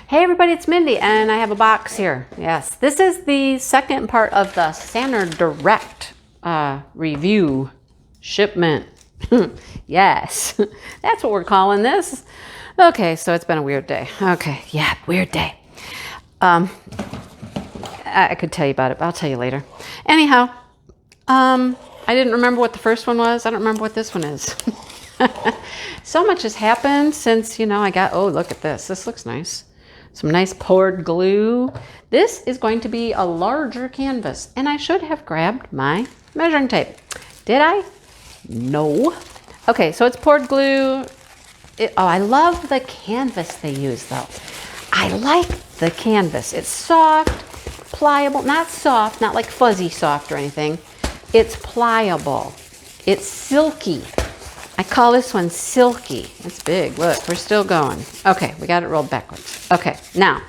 Hey everybody, it's Mindy, and I have a box here. Yes, this is the second part of the Sander Direct review shipment. Yes, that's what we're calling this. Okay, so it's been a weird day. Okay, yeah, weird day. I could tell you about it, but I'll tell you later. Anyhow, I didn't remember what the first one was. I don't remember what this one is. So much has happened since, I got, oh, look at this. This looks nice. Some nice poured glue. This is going to be a larger canvas, and I should have grabbed my measuring tape. Did I? No. Okay, so it's poured glue. I love the canvas they use, though. I like the canvas. It's soft, pliable, not soft, not like fuzzy soft or anything. It's pliable. It's silky. I call this one silky. It's big. Look, we're still going. Okay, we got it rolled backwards. Okay, now,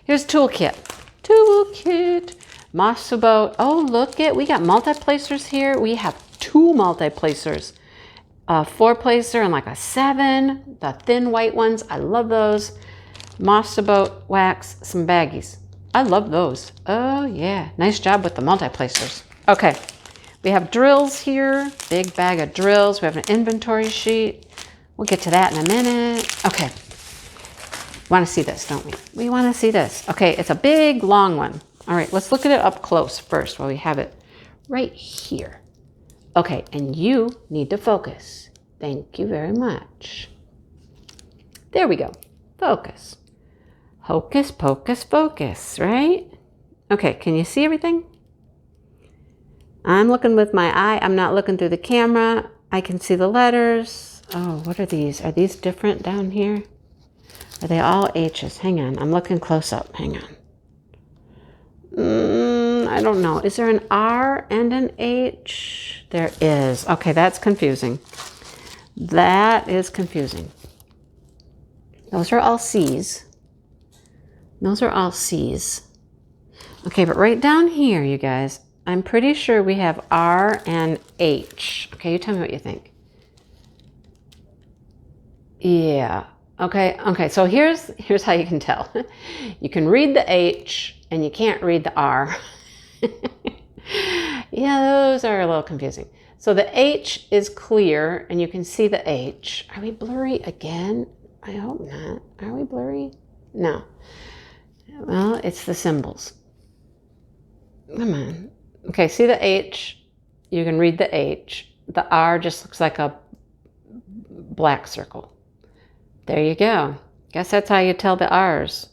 here's toolkit. Toolkit. Mossa boat. Oh, look it. We got multi-placers here. We have 2 multi-placers. A 4-placer and like a 7. The thin white ones. I love those. Mossa boat wax. Some baggies. I love those. Oh, yeah. Nice job with the multi-placers. Okay. We have drills here, big bag of drills. We have an inventory sheet. We'll get to that in a minute. Okay. We want to see this, don't we? We want to see this. Okay, it's a big, long one. All right, let's look at it up close first while we have it right here. Okay, and you need to focus. Thank you very much. There we go. Focus. Hocus pocus focus, right? Okay, can you see everything? I'm looking with my eye. I'm not looking through the camera. I can see the letters. Oh, what are these? Are these different down here? Are they all H's? Hang on. I'm looking close up. Hang on. I don't know. Is there an R and an H? There is. Okay, that's confusing. That is confusing. Those are all C's. Those are all C's. Okay, but right down here, you guys, I'm pretty sure we have R and H. Okay, you tell me what you think. Yeah. Okay, so here's how you can tell. You can read the H and you can't read the R. Yeah, those are a little confusing. So the H is clear and you can see the H. Are we blurry again? I hope not. Are we blurry? No. Well, it's the symbols. Come on. Okay, see the H? You can read the H. The R just looks like a black circle. There you go. Guess that's how you tell the R's.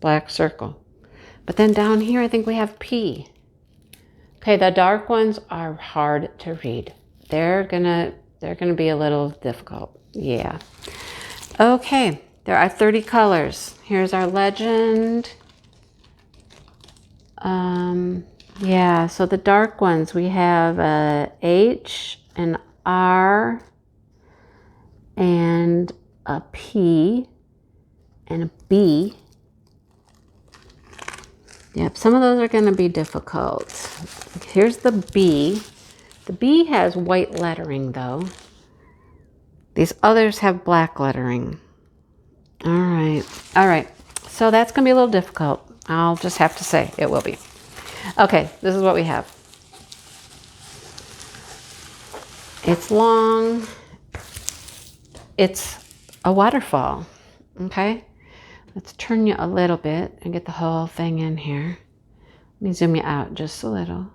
Black circle. But then down here, I think we have P. Okay, the dark ones are hard to read. They're gonna be a little difficult. Yeah. Okay, there are 30 colors. Here's our legend. Yeah, so the dark ones, we have a H, an R, and a P, and a B. Yep, some of those are going to be difficult. Here's the B. The B has white lettering, though. These others have black lettering. All right. So that's going to be a little difficult. I'll just have to say it will be. Okay, this is what we have. It's long. It's a waterfall. Okay, let's turn you a little bit and get the whole thing in here. Let me zoom you out just a little.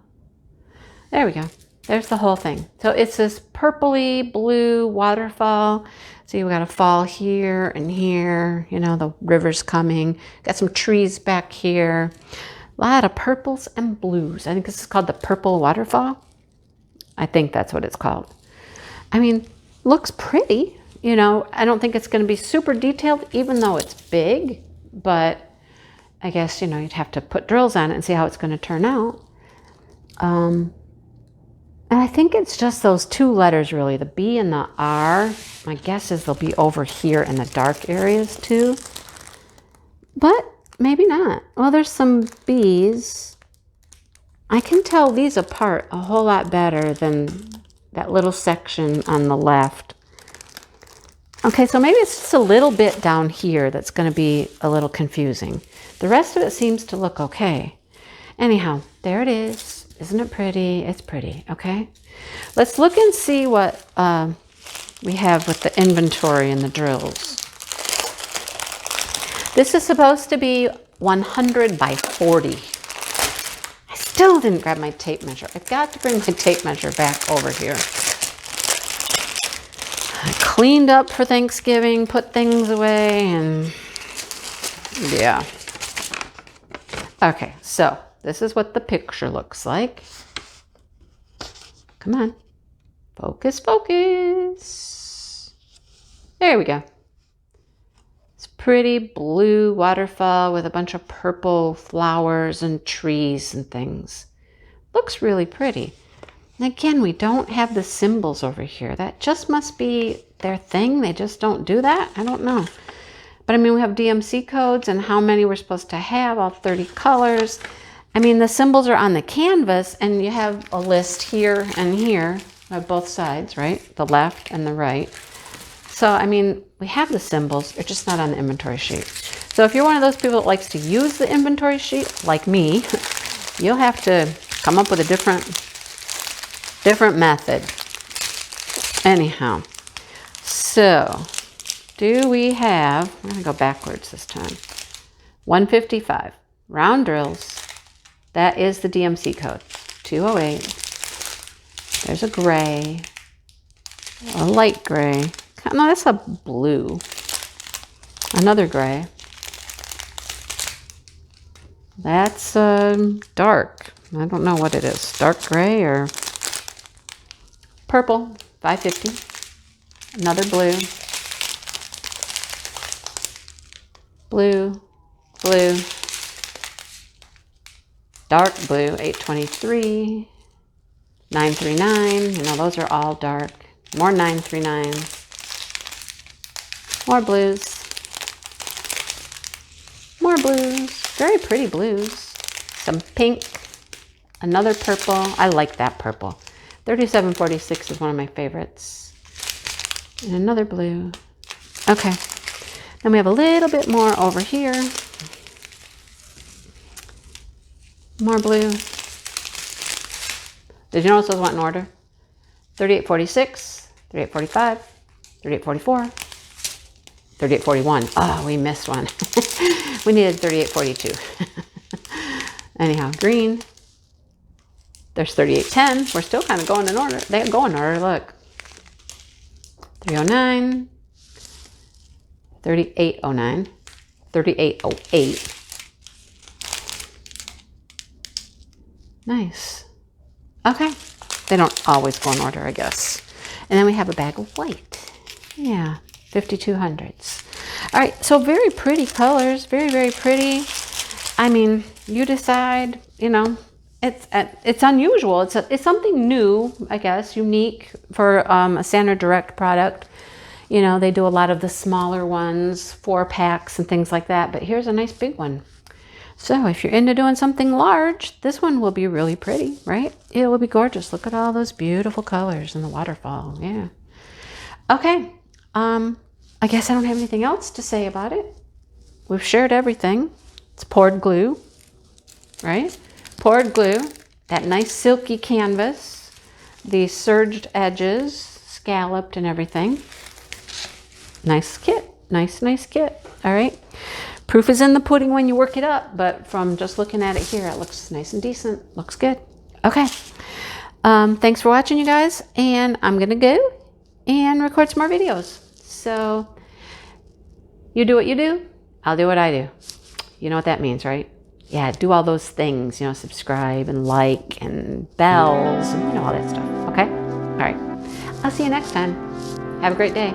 There we go. There's the whole thing. So it's this purpley blue waterfall. See, we got a fall here and here. The river's coming. Got some trees back here. A lot of purples and blues. I think this is called the purple waterfall. I think that's what it's called. I mean, looks pretty. I don't think it's going to be super detailed, even though it's big. But I guess, you'd have to put drills on it and see how it's going to turn out. And I think it's just those 2 letters, really, the B and the R. My guess is they'll be over here in the dark areas, too. But maybe not. Well, there's some B's. I can tell these apart a whole lot better than that little section on the left. Okay, so maybe it's just a little bit down here that's going to be a little confusing. The rest of it seems to look okay. Anyhow, there it is. Isn't it pretty? It's pretty, okay? Let's look and see what we have with the inventory and the drills. This is supposed to be 100 by 40. I still didn't grab my tape measure. I've got to bring my tape measure back over here. I cleaned up for Thanksgiving, put things away, and yeah. Okay, so this is what the picture looks like. Come on. Focus, focus. There we go. It's pretty blue waterfall with a bunch of purple flowers and trees and things. Looks really pretty. And again, we don't have the symbols over here. That just must be their thing. They just don't do that. I don't know. But I mean, we have DMC codes and how many we're supposed to have, all 30 colors. I mean, the symbols are on the canvas and you have a list here and here on both sides, right? The left and the right. So, I mean, we have the symbols. They're just not on the inventory sheet. So if you're one of those people that likes to use the inventory sheet, like me, you'll have to come up with a different method. Anyhow, so do we have, I'm going to go backwards this time, 155 round drills. That is the DMC code, 208. There's a gray, a light gray. No, that's a blue. Another gray. That's dark. I don't know what it is. Dark gray or purple, 550. Another blue. Blue, blue. Dark blue, 823. 939. You know, those are all dark. More 939s. More blues. More blues. Very pretty blues. Some pink. Another purple. I like that purple. 3746 is one of my favorites. And another blue. Okay. Then we have a little bit more over here. More blue. Did you notice those went in order? 3846, 3845, 3844. 3841. Oh, we missed one. We needed 3842. Anyhow, green. There's 3810. We're still kind of going in order. They go in order, look. 309. 3809. 3808. Nice. Okay. They don't always go in order, I guess. And then we have a bag of white. Yeah. 5200s. All right, so very pretty colors, very, very pretty. I mean, you decide, you know, it's unusual. It's something new, I guess, unique for a Standard Direct product. You know, they do a lot of the smaller ones, 4-packs and things like that, but here's a nice big one. So if you're into doing something large, this one will be really pretty, right? It will be gorgeous. Look at all those beautiful colors in the waterfall. Yeah. Okay. I guess I don't have anything else to say about it. We've shared everything. It's poured glue, right? Poured glue, that nice silky canvas, the serged edges, scalloped and everything. Nice kit, nice kit, all right? Proof is in the pudding when you work it up, but from just looking at it here, it looks nice and decent, looks good. Okay, thanks for watching, you guys, and I'm gonna go and record some more videos. So you do what you do, I'll do what I do. You know what that means, right? Yeah, do all those things, you know, subscribe and like and bells and you know, all that stuff, okay? All right, I'll see you next time. Have a great day.